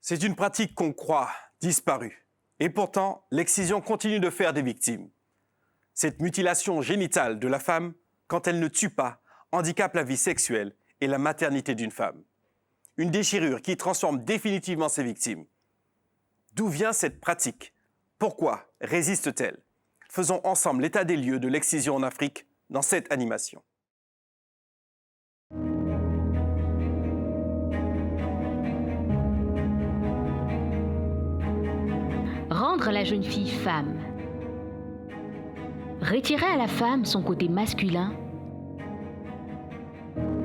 C'est une pratique qu'on croit disparue. Et pourtant, l'excision continue de faire des victimes. Cette mutilation génitale de la femme, quand elle ne tue pas, handicape la vie sexuelle et la maternité d'une femme. Une déchirure qui transforme définitivement ses victimes. D'où vient cette pratique? Pourquoi résiste-t-elle? Faisons ensemble l'état des lieux de l'excision en Afrique dans cette animation. Rendre la jeune fille femme. Retirer à la femme son côté masculin.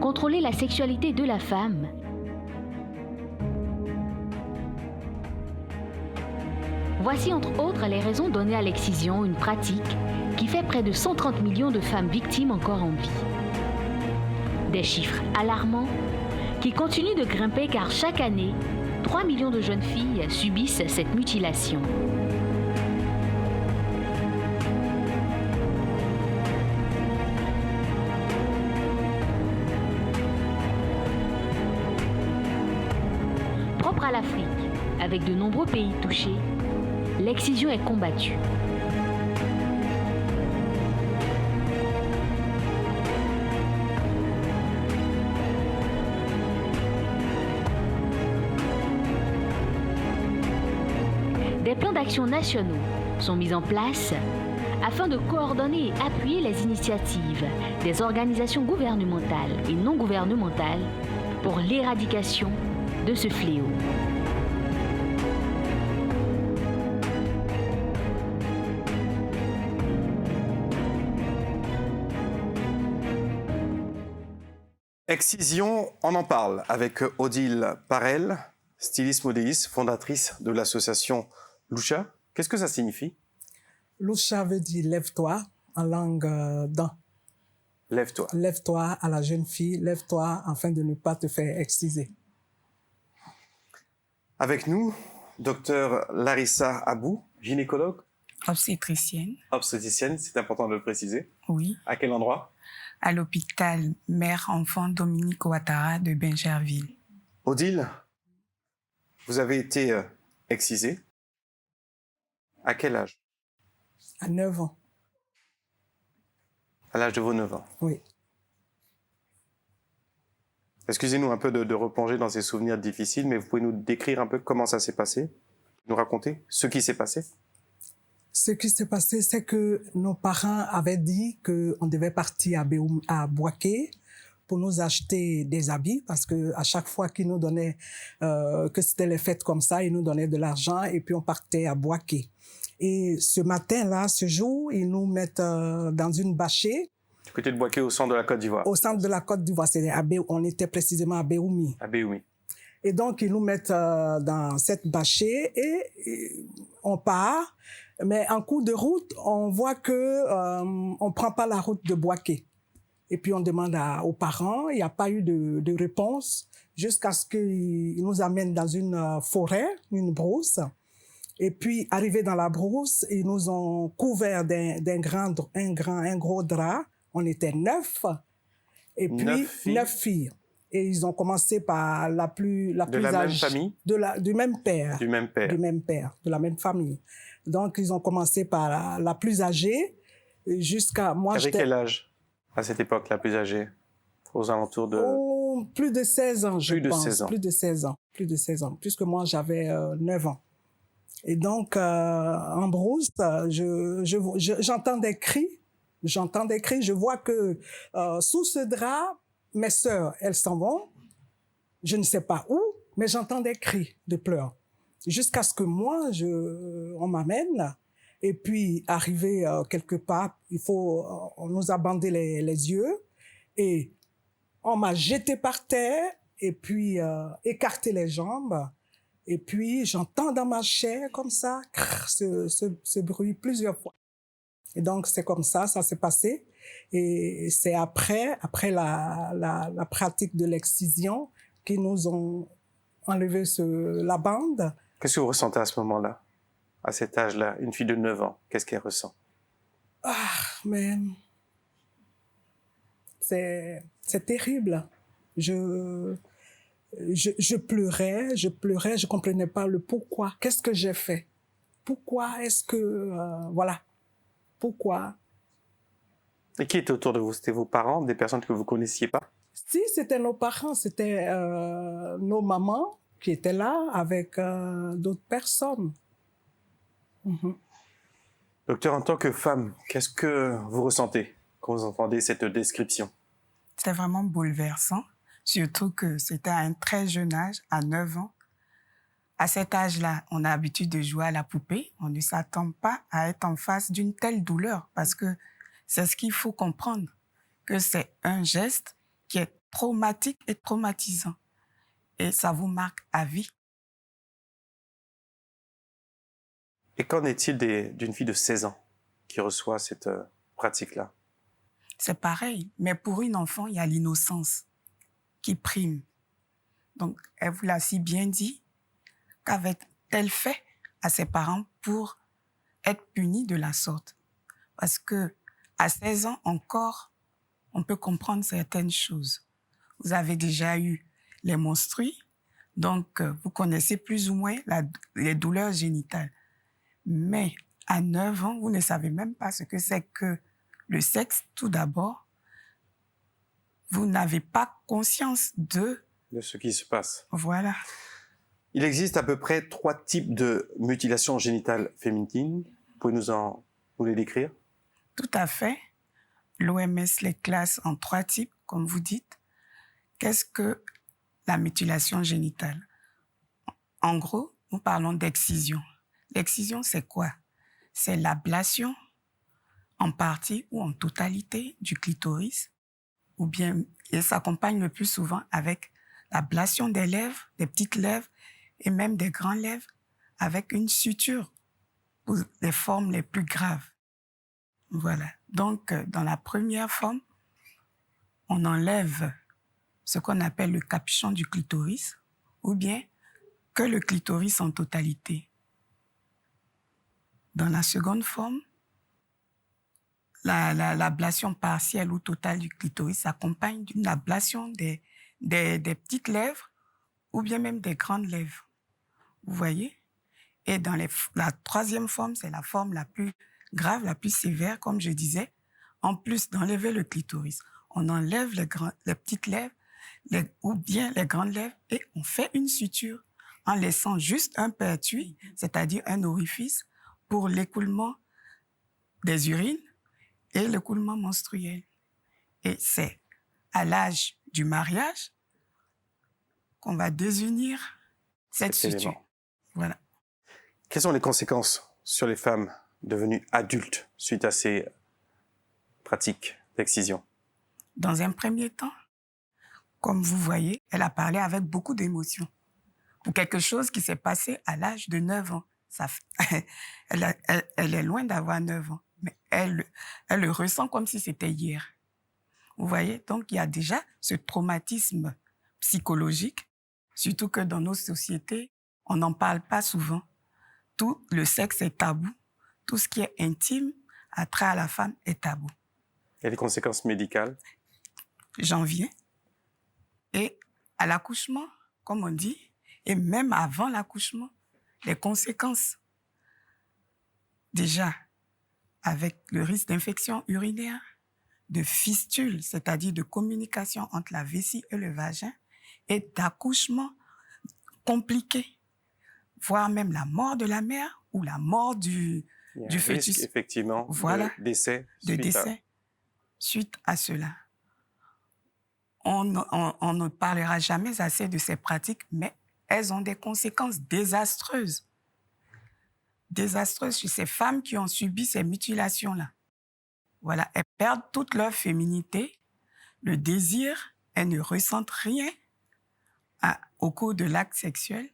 Contrôler la sexualité de la femme. Voici entre autres les raisons données à l'excision, une pratique qui fait près de 130 millions de femmes victimes encore en vie. Des chiffres alarmants qui continuent de grimper car chaque année, 3 millions de jeunes filles subissent cette mutilation. Propre à l'Afrique, avec de nombreux pays touchés, l'excision est combattue. Des plans d'action nationaux sont mis en place afin de coordonner et appuyer les initiatives des organisations gouvernementales et non gouvernementales pour l'éradication de ce fléau. Excision, on en parle avec Odile Parel, styliste modéliste, fondatrice de l'association Lucha. Qu'est-ce que ça signifie? Lucha veut dire lève-toi en langue dan. Lève-toi. Lève-toi à la jeune fille, lève-toi afin de ne pas te faire exciser. Avec nous, docteur Larissa Abou, gynécologue. Obstétricienne. Obstétricienne, c'est important de le préciser. Oui. À quel endroit? À l'hôpital Mère-Enfant Dominique Ouattara de Bingerville. Odile, vous avez été excisée. À quel âge? À 9 ans. À l'âge de vos 9 ans. Oui. Excusez-nous un peu de replonger dans ces souvenirs difficiles, mais vous pouvez nous décrire un peu comment ça s'est passé? Nous raconter ce qui s'est passé? Ce qui s'est passé, c'est que nos parents avaient dit qu'on devait partir à Bouaké pour nous acheter des habits, parce que à chaque fois qu'ils nous donnaient, que c'était les fêtes comme ça, ils nous donnaient de l'argent et puis on partait à Bouaké. Et ce matin-là, ce jour, ils nous mettent dans une bâchée. Du côté de Bouaké, au centre de la Côte d'Ivoire. Au centre de la Côte d'Ivoire, on était précisément à Béoumi. À Béoumi. Et donc, ils nous mettent dans cette bâchée et on part. Mais en cours de route, on voit que on prend pas la route de Bouaké. Et puis, on demande aux parents. Il n'y a pas eu de réponse jusqu'à ce qu'ils nous amènent dans une forêt, une brousse. Et puis, arrivés dans la brousse, ils nous ont couverts d'un gros drap. On était 9. Et puis, 9 filles. Et ils ont commencé par la plus âgée. De la même famille? Du même père. Du même père. Du même père, de la même famille. Donc, ils ont commencé par la plus âgée jusqu'à moi. Avec quel âge à cette époque, la plus âgée? Aux alentours de... Oh, plus de 16 ans, je pense. 16 ans. Plus de 16 ans. Plus de 16 ans. Puisque moi, j'avais 9 ans. Et donc, en brousse, j'entends des cris. J'entends des cris. Je vois que sous ce drap, mes sœurs, elles s'en vont. Je ne sais pas où, mais j'entends des cris de pleurs. Jusqu'à ce que moi, on m'amène. Et puis, arrivé quelque part, on nous a bandé les yeux. Et on m'a jeté par terre et puis écarté les jambes. Et puis, j'entends dans ma chair, comme ça, ce bruit plusieurs fois. Et donc, c'est comme ça s'est passé. Et c'est après la pratique de l'excision qu'ils nous ont enlevé la bande. Qu'est-ce que vous ressentez à ce moment-là? À cet âge-là, une fille de 9 ans, qu'est-ce qu'elle ressent? Ah, mais c'est terrible. je pleurais, je comprenais pas le pourquoi. Qu'est-ce que j'ai fait? Pourquoi est-ce que... voilà. Pourquoi? Et qui était autour de vous? C'était vos parents, des personnes que vous connaissiez pas? Si, c'était nos parents, c'était nos mamans qui étaient là avec d'autres personnes. Mhm. Docteur, en tant que femme, qu'est-ce que vous ressentez quand vous entendez cette description? C'était vraiment bouleversant, surtout que c'était à un très jeune âge, à 9 ans. À cet âge-là, on a l'habitude de jouer à la poupée. On ne s'attend pas à être en face d'une telle douleur parce que c'est ce qu'il faut comprendre, que c'est un geste qui est traumatique et traumatisant. Et ça vous marque à vie. Et qu'en est-il d'une fille de 16 ans qui reçoit cette pratique-là? C'est pareil, mais pour une enfant, il y a l'innocence qui prime. Donc, elle vous l'a si bien dit, qu'avait-elle fait à ses parents pour être punie de la sorte? Parce que à 16 ans encore, on peut comprendre certaines choses. Vous avez déjà eu les menstrues, donc vous connaissez plus ou moins les douleurs génitales. Mais à 9 ans, vous ne savez même pas ce que c'est que le sexe, tout d'abord. Vous n'avez pas conscience de Ce qui se passe. Voilà. Il existe à peu près 3 types de mutilations génitales féminines. Pouvez-vous nous les décrire? Tout à fait. L'OMS les classe en 3 types, comme vous dites. Qu'est-ce que la mutilation génitale? En gros, nous parlons d'excision. L'excision, c'est quoi? C'est l'ablation en partie ou en totalité du clitoris, ou bien, et s'accompagne le plus souvent avec l'ablation des lèvres, des petites lèvres et même des grandes lèvres, avec une suture pour les formes les plus graves. Voilà. Donc, dans la première forme, on enlève ce qu'on appelle le capuchon du clitoris, ou bien que le clitoris en totalité. Dans la seconde forme, l'ablation partielle ou totale du clitoris s'accompagne d'une ablation des petites lèvres ou bien même des grandes lèvres. Vous voyez? Et dans la troisième forme, c'est la forme la plus grave, la plus sévère, comme je disais. En plus d'enlever le clitoris, on enlève les petites lèvres ou bien les grandes lèvres et on fait une suture en laissant juste un pertuis, c'est-à-dire un orifice, pour l'écoulement des urines et l'écoulement menstruel. Et c'est à l'âge du mariage qu'on va désunir cette suture. Voilà. Quelles sont les conséquences sur les femmes devenues adultes suite à ces pratiques d'excision? Dans un premier temps, comme vous voyez, elle a parlé avec beaucoup d'émotion pour quelque chose qui s'est passé à l'âge de 9 ans. Elle est loin d'avoir 9 ans, mais elle le ressent comme si c'était hier. Vous voyez, donc il y a déjà ce traumatisme psychologique, surtout que dans nos sociétés, on n'en parle pas souvent. Tout le sexe est tabou. Tout ce qui est intime, attrait à la femme, est tabou. Il y a des conséquences médicales? J'en viens. Et à l'accouchement, comme on dit, et même avant l'accouchement, les conséquences, déjà, avec le risque d'infection urinaire, de fistule, c'est-à-dire de communication entre la vessie et le vagin, et d'accouchement compliqué, voire même la mort de la mère ou la mort du fœtus. Risque, effectivement, voilà, de décès, suite à cela. On ne parlera jamais assez de ces pratiques, mais elles ont des conséquences désastreuses. Désastreuses sur ces femmes qui ont subi ces mutilations-là. Voilà, elles perdent toute leur féminité, le désir, elles ne ressentent rien au cours de l'acte sexuel.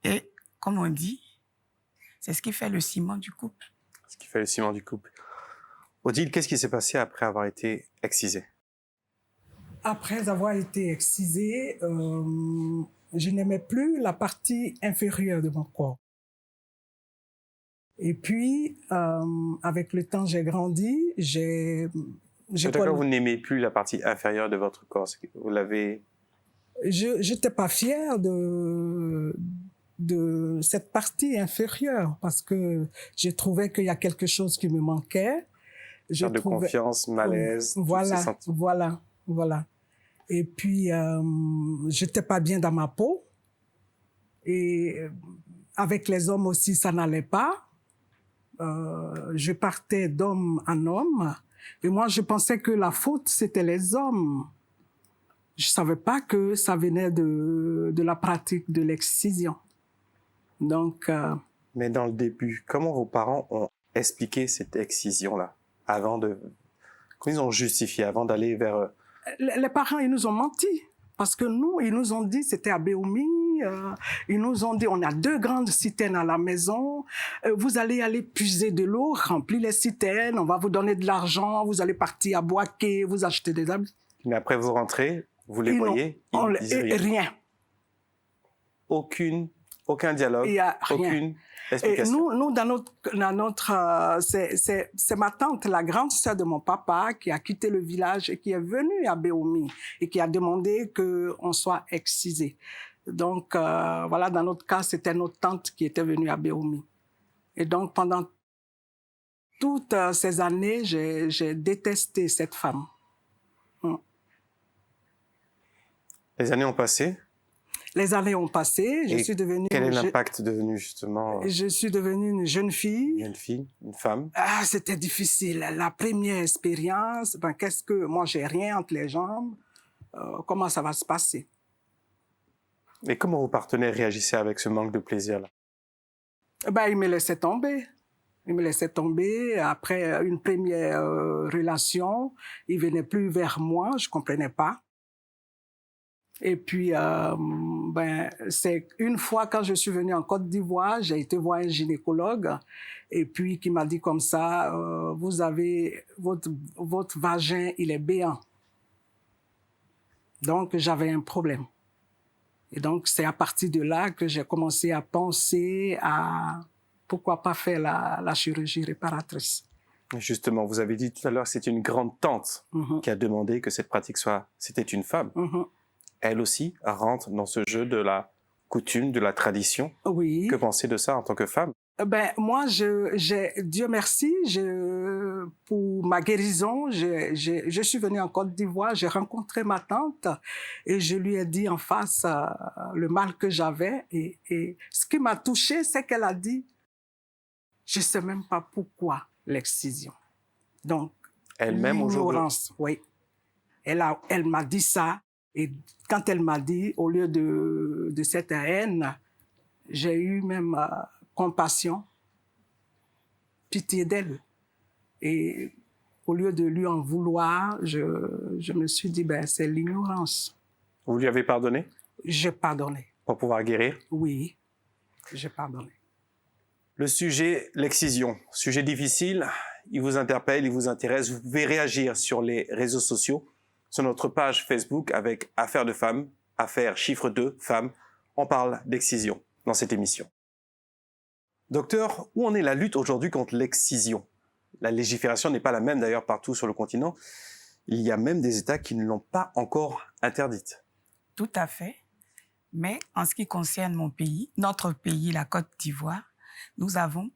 Et, comme on dit, c'est ce qui fait le ciment du couple. Ce qui fait le ciment du couple. Odile, qu'est-ce qui s'est passé après avoir été excisée? Après avoir été excisée, je n'aimais plus la partie inférieure de mon corps. Et puis, avec le temps, j'ai grandi, D'accord, vous n'aimez plus la partie inférieure de votre corps, vous l'avez... je n'étais pas fière de cette partie inférieure parce que je trouvais qu'il y a quelque chose qui me manquait. De confiance, malaise. Voilà. Et puis, j'étais pas bien dans ma peau. Et avec les hommes aussi, ça n'allait pas. Je partais d'homme en homme. Et moi, je pensais que la faute, c'était les hommes. Je savais pas que ça venait de la pratique de l'excision. Donc... Mais dans le début, comment vos parents ont expliqué cette excision-là avant de... Comment ils ont justifié avant d'aller vers... Les parents, ils nous ont menti. Parce que nous, ils nous ont dit, c'était à Béoumi, ils nous ont dit, on a 2 grandes citernes à la maison, vous allez aller puiser de l'eau, remplir les citernes, on va vous donner de l'argent, vous allez partir à Boaké, vous acheter des habits. Mais après, vous rentrez, vous les voyez, ils disent rien. Aucun dialogue, il y a rien. Aucune explication. Et nous dans notre c'est ma tante, la grande sœur de mon papa, qui a quitté le village et qui est venue à Béoumi et qui a demandé qu'on soit excisé. Donc, voilà, dans notre cas, c'était notre tante qui était venue à Béoumi. Et donc, pendant toutes ces années, j'ai détesté cette femme. Les années ont passé. Les années ont passé, je suis devenue... Quel est l'impact devenu, justement? Je suis devenue une jeune fille. Une fille, une femme. Ah, c'était difficile. La première expérience, moi, j'ai rien entre les jambes. Comment ça va se passer? Et comment vos partenaires réagissaient avec ce manque de plaisir-là? Ils me laissaient tomber. Ils me laissaient tomber. Après une première relation, ils venaient plus vers moi, je comprenais pas. Et puis, c'est une fois quand je suis venue en Côte d'Ivoire, j'ai été voir un gynécologue et puis qui m'a dit comme ça, vous avez votre vagin, il est béant. Donc, j'avais un problème. Et donc, c'est à partir de là que j'ai commencé à penser à pourquoi pas faire la chirurgie réparatrice. Justement, vous avez dit tout à l'heure que c'était une grande tante qui a demandé que cette pratique c'était une femme. Elle aussi rentre dans ce jeu de la coutume, de la tradition. Oui. Que pensez de ça en tant que femme? Moi, Dieu merci, pour ma guérison, je suis venue en Côte d'Ivoire, j'ai rencontré ma tante et je lui ai dit en face le mal que j'avais. Et ce qui m'a touchée, c'est qu'elle a dit, je sais même pas pourquoi l'excision. Donc, elle-même aujourd'hui. Oui. Elle m'a dit ça. Et quand elle m'a dit, au lieu de cette haine, j'ai eu même compassion, pitié d'elle. Et au lieu de lui en vouloir, je me suis dit, c'est l'ignorance. Vous lui avez pardonné? J'ai pardonné. Pour pouvoir guérir? Oui, j'ai pardonné. Le sujet, l'excision, sujet difficile, il vous interpelle, il vous intéresse. Vous pouvez réagir sur les réseaux sociaux, sur notre page Facebook avec Affaires de femmes, Affaires chiffre 2, femmes. On parle d'excision dans cette émission. Docteur, où en est la lutte aujourd'hui contre l'excision? La légifération n'est pas la même d'ailleurs partout sur le continent. Il y a même des États qui ne l'ont pas encore interdite. Tout à fait. Mais en ce qui concerne mon pays, notre pays, la Côte d'Ivoire, nous avons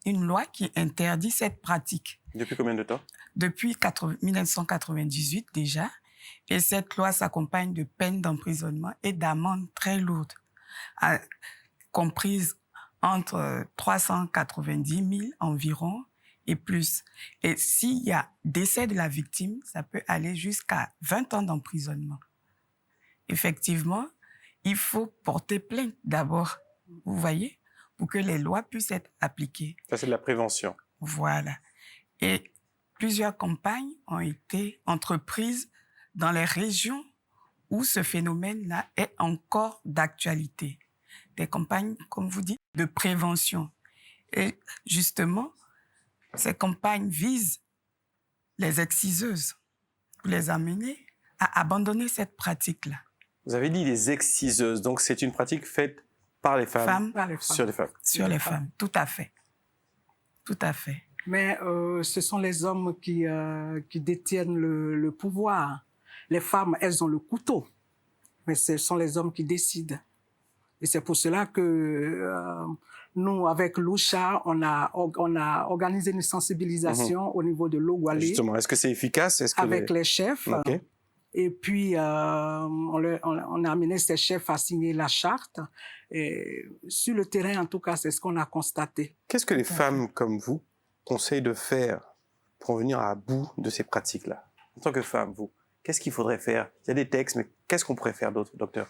une loi qui interdit cette pratique. Depuis combien de temps? Depuis 1998 déjà. Et cette loi s'accompagne de peines d'emprisonnement et d'amendes très lourdes, comprises entre 390 000 environ et plus. Et s'il y a décès de la victime, ça peut aller jusqu'à 20 ans d'emprisonnement. Effectivement, il faut porter plainte d'abord, vous voyez, pour que les lois puissent être appliquées. Ça, c'est de la prévention. Voilà. Et plusieurs campagnes ont été entreprises dans les régions où ce phénomène-là est encore d'actualité. Des campagnes, comme vous dites, de prévention. Et justement, ces campagnes visent les exciseuses pour les amener à abandonner cette pratique-là. Vous avez dit les exciseuses, donc c'est une pratique faite par les femmes, sur les femmes. Sur les femmes, tout à fait. Tout à fait. Mais ce sont les hommes qui détiennent le pouvoir. Les femmes, elles ont le couteau. mais ce sont les hommes qui décident. Et c'est pour cela que nous, avec Loucha, on a organisé une sensibilisation au niveau de l'Ogualé. Justement, est-ce que c'est efficace? Avec les chefs. Okay. Et puis, on a amené ces chefs à signer la charte. Et sur le terrain, en tout cas, c'est ce qu'on a constaté. Qu'est-ce que les femmes comme vous conseillent de faire pour venir à bout de ces pratiques-là? En tant que femme, vous, qu'est-ce qu'il faudrait faire? Il y a des textes, mais qu'est-ce qu'on pourrait faire d'autre, docteur?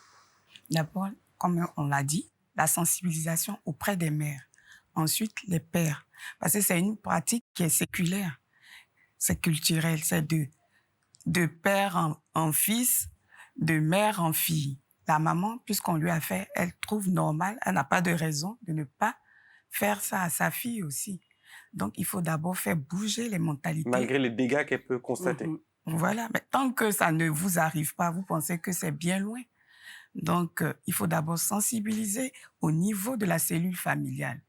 D'abord, comme on l'a dit, la sensibilisation auprès des mères. Ensuite, les pères. Parce que c'est une pratique qui est séculaire. C'est culturel. C'est de père en fils, de mère en fille. La maman, puisqu'on lui a fait, elle trouve normal, elle n'a pas de raison de ne pas faire ça à sa fille aussi. Donc, il faut d'abord faire bouger les mentalités. Malgré les dégâts qu'elle peut constater. Voilà. Mais tant que ça ne vous arrive pas, vous pensez que c'est bien loin. Donc, il faut d'abord sensibiliser au niveau de la cellule familiale.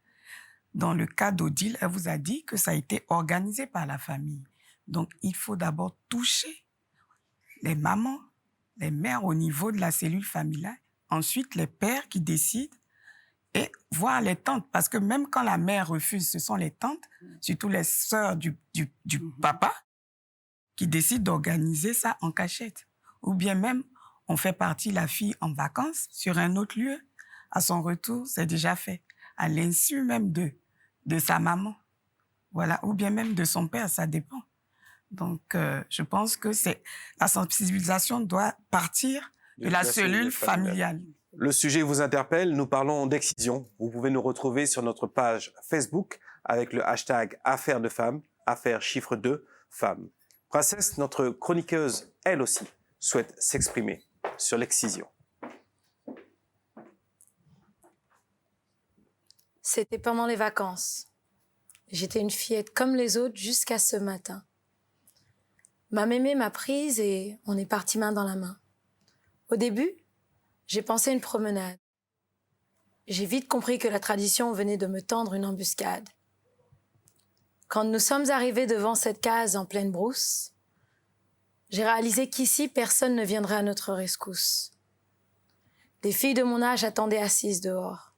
Dans le cas d'Odile, elle vous a dit que ça a été organisé par la famille. Donc, il faut d'abord toucher les mamans, les mères au niveau de la cellule familiale. Ensuite, les pères qui décident et voir les tantes. Parce que même quand la mère refuse, ce sont les tantes, surtout les sœurs du papa, qui décident d'organiser ça en cachette. Ou bien même, on fait partie la fille en vacances sur un autre lieu. À son retour, c'est déjà fait. À l'insu même de sa maman. Voilà. Ou bien même de son père, ça dépend. Donc, je pense que la sensibilisation doit partir de la cellule familiale. Le sujet vous interpelle, nous parlons d'excision. Vous pouvez nous retrouver sur notre page Facebook avec le hashtag Affaires de femmes, affaires chiffre 2, femmes. Princesse, notre chroniqueuse, elle aussi, souhaite s'exprimer sur l'excision. C'était pendant les vacances. J'étais une fillette comme les autres jusqu'à ce matin. Ma mémé m'a prise et on est parti main dans la main. Au début, j'ai pensé une promenade. J'ai vite compris que la tradition venait de me tendre une embuscade. Quand nous sommes arrivés devant cette case en pleine brousse, j'ai réalisé qu'ici, personne ne viendrait à notre rescousse. Des filles de mon âge attendaient assises dehors.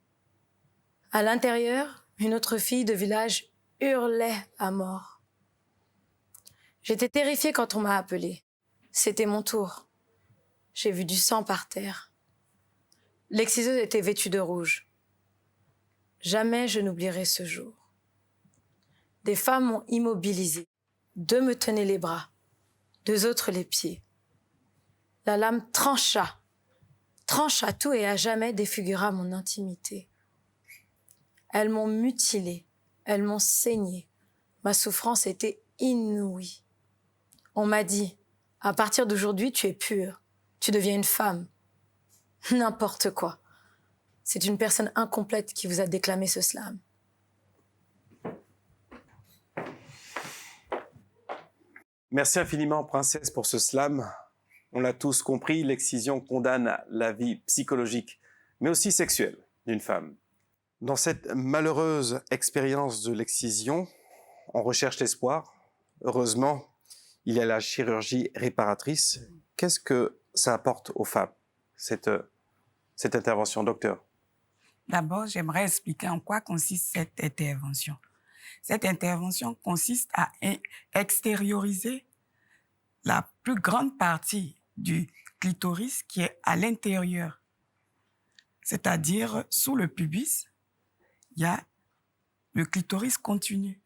À l'intérieur, une autre fille de village hurlait à mort. J'étais terrifiée quand on m'a appelée. C'était mon tour. J'ai vu du sang par terre. L'exciseuse était vêtue de rouge. Jamais je n'oublierai ce jour. Des femmes m'ont immobilisée. 2 me tenaient les bras, 2 autres les pieds. La lame trancha tout et à jamais défigura mon intimité. Elles m'ont mutilée, elles m'ont saignée. Ma souffrance était inouïe. On m'a dit, à partir d'aujourd'hui, tu es pure, tu deviens une femme. N'importe quoi. C'est une personne incomplète qui vous a déclamé ce slam. Merci infiniment, Princesse, pour ce slam. On l'a tous compris, l'excision condamne la vie psychologique, mais aussi sexuelle d'une femme. Dans cette malheureuse expérience de l'excision, on recherche l'espoir. Heureusement, il y a la chirurgie réparatrice. Qu'est-ce que ça apporte aux femmes, cette intervention, docteur? D'abord, j'aimerais expliquer en quoi consiste cette intervention. Cette intervention consiste à extérioriser la plus grande partie du clitoris qui est à l'intérieur. C'est-à-dire, sous le pubis, il y a le clitoris continu.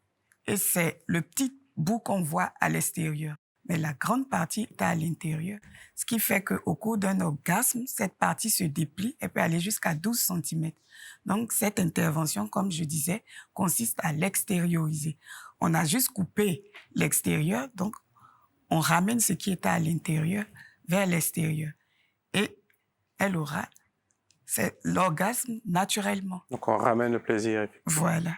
Et c'est le petit bout qu'on voit à l'extérieur. Mais la grande partie est à l'intérieur. Ce qui fait qu'au cours d'un orgasme, cette partie se déplie et peut aller jusqu'à 12 cm. Donc, cette intervention, comme je disais, consiste à l'extérioriser. On a juste coupé l'extérieur, donc on ramène ce qui était à l'intérieur vers l'extérieur. Et elle aura l'orgasme naturellement. Donc, on ramène le plaisir. Voilà.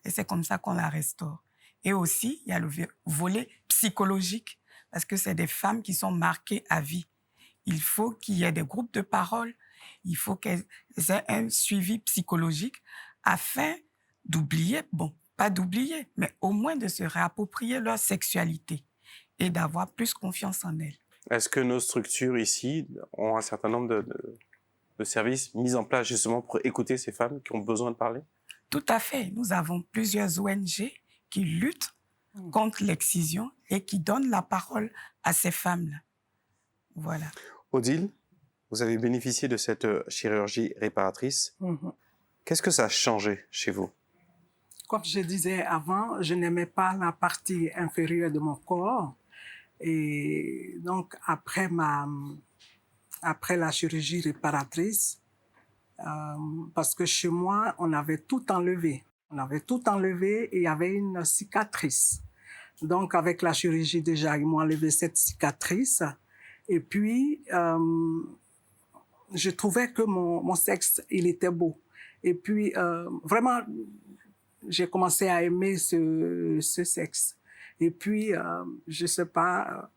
Et c'est comme ça qu'on la restaure. Et aussi, il y a le volet psychologique, parce que c'est des femmes qui sont marquées à vie. Il faut qu'il y ait des groupes de parole, il faut qu'elles aient un suivi psychologique afin d'oublier, bon, pas d'oublier, mais au moins de se réapproprier leur sexualité et d'avoir plus confiance en elles. Est-ce que nos structures ici ont un certain nombre de services mis en place justement pour écouter ces femmes qui ont besoin de parler? Tout à fait. Nous avons plusieurs ONG qui luttent contre l'excision et qui donnent la parole à ces femmes-là. Voilà. Odile, vous avez bénéficié de cette chirurgie réparatrice. Qu'est-ce que ça a changé chez vous? Comme je disais avant, je n'aimais pas la partie inférieure de mon corps. Et donc, après la chirurgie réparatrice, parce que chez moi, on avait tout enlevé. On avait tout enlevé et il y avait une cicatrice. Donc, avec la chirurgie, déjà, ils m'ont enlevé cette cicatrice. Et puis, je trouvais que mon sexe, il était beau. Et puis, vraiment, j'ai commencé à aimer ce sexe. Et puis, je sais pas,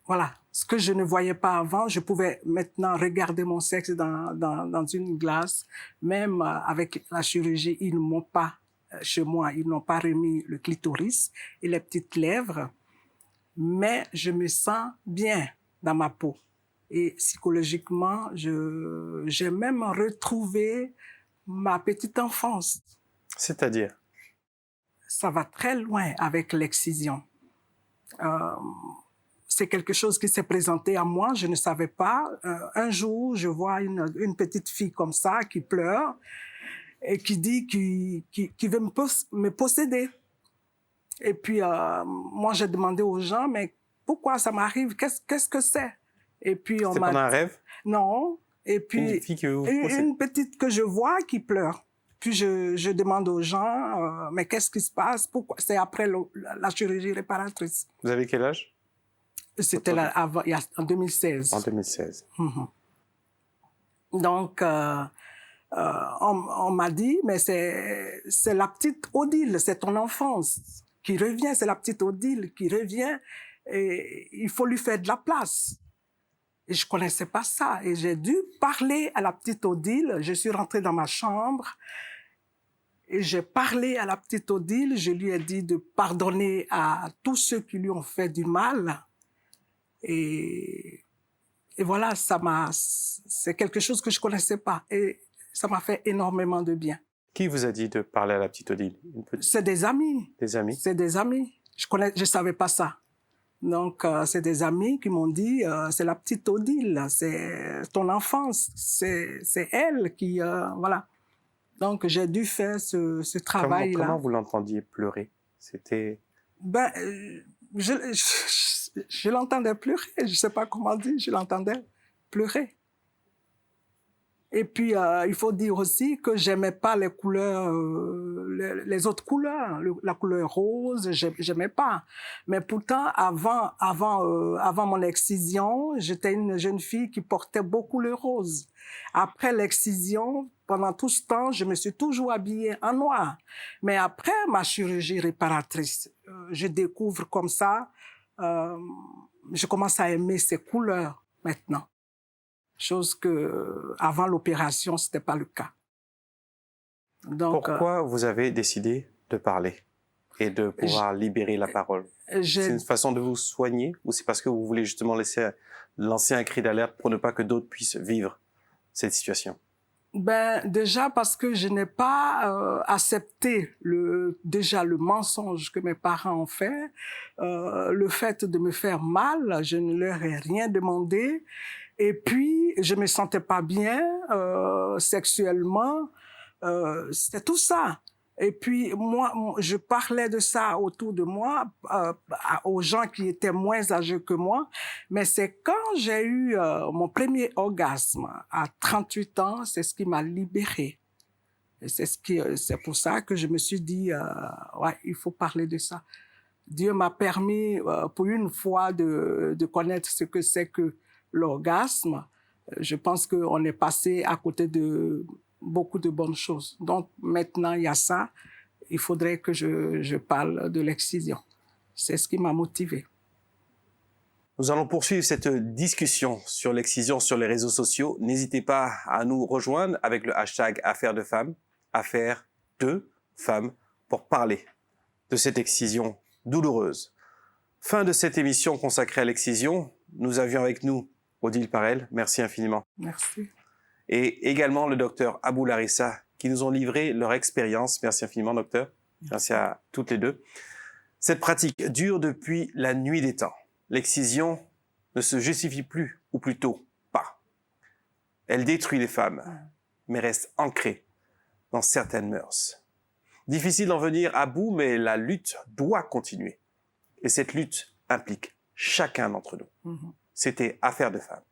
voilà, ce que je ne voyais pas avant, je pouvais maintenant regarder mon sexe dans une glace. Même avec la chirurgie, ils ne m'ont pas, chez moi, ils n'ont pas remis le clitoris et les petites lèvres. Mais je me sens bien dans ma peau. Et psychologiquement, j'ai même retrouvé ma petite enfance. C'est-à-dire? Ça va très loin avec l'excision. C'est quelque chose qui s'est présenté à moi, je ne savais pas. Un jour, je vois une petite fille comme ça qui pleure et qui dit qu'il veut me posséder. Et puis, moi, j'ai demandé aux gens, mais pourquoi ça m'arrive? Qu'est-ce que c'est? Et puis, C'était pendant un rêve? Non. Et puis, une petite que je vois qui pleure. Puis, je demande aux gens, mais qu'est-ce qui se passe? Pourquoi? C'est après la chirurgie réparatrice. Vous avez quel âge? C'était en 2016. En 2016. Donc, on m'a dit, mais c'est la petite Odile, c'est ton enfance qui revient, c'est la petite Odile qui revient et il faut lui faire de la place. Et je connaissais pas ça et j'ai dû parler à la petite Odile. Je suis rentrée dans ma chambre et j'ai parlé à la petite Odile. Je lui ai dit de pardonner à tous ceux qui lui ont fait du mal. Et voilà, c'est quelque chose que je connaissais pas et ça m'a fait énormément de bien. Qui vous a dit de parler à la petite Odile? C'est des amis. Des amis? C'est des amis. Je savais pas ça. Donc, c'est des amis qui m'ont dit, c'est la petite Odile, c'est ton enfance, c'est elle qui, voilà. Donc, j'ai dû faire ce travail-là. Comment vous l'entendiez pleurer? C'était... Ben, je l'entendais pleurer, je sais pas comment dire, je l'entendais pleurer. Et puis, il faut dire aussi que j'aimais pas les couleurs, les autres couleurs. La couleur rose, j'aimais pas. Mais pourtant, avant mon excision, j'étais une jeune fille qui portait beaucoup le rose. Après l'excision, pendant tout ce temps, je me suis toujours habillée en noir. Mais après ma chirurgie réparatrice, je découvre comme ça, je commence à aimer ces couleurs maintenant. Chose que avant l'opération, c'était pas le cas. Donc, pourquoi vous avez décidé de parler et de pouvoir libérer la parole? C'est une façon de vous soigner ou c'est parce que vous voulez justement lancer un cri d'alerte pour ne pas que d'autres puissent vivre cette situation? Ben déjà parce que je n'ai pas accepté déjà le mensonge que mes parents ont fait, le fait de me faire mal, je ne leur ai rien demandé. Et puis, je me sentais pas bien sexuellement. C'était tout ça. Et puis, moi, je parlais de ça autour de moi, aux gens qui étaient moins âgés que moi. Mais c'est quand j'ai eu mon premier orgasme à 38 ans, c'est ce qui m'a libérée. Et c'est pour ça que je me suis dit, ouais, il faut parler de ça. Dieu m'a permis, pour une fois, de connaître ce que c'est que l'orgasme. Je pense qu'on est passé à côté de beaucoup de bonnes choses. Donc, maintenant, il y a ça. Il faudrait que je parle de l'excision. C'est ce qui m'a motivée. Nous allons poursuivre cette discussion sur l'excision sur les réseaux sociaux. N'hésitez pas à nous rejoindre avec le hashtag Affaires de femmes, Affaires de femmes, pour parler de cette excision douloureuse. Fin de cette émission consacrée à l'excision. nous avions avec nous Odile Parel. Merci infiniment. Merci. Et également le docteur Abou Larissa, qui nous ont livré leur expérience. Merci infiniment, docteur. Merci à toutes les deux. Cette pratique dure depuis la nuit des temps. L'excision ne se justifie plus, ou plutôt pas. Elle détruit les femmes, mais reste ancrée dans certaines mœurs. Difficile d'en venir à bout, mais la lutte doit continuer. Et cette lutte implique chacun d'entre nous. C'était Affaires de femmes.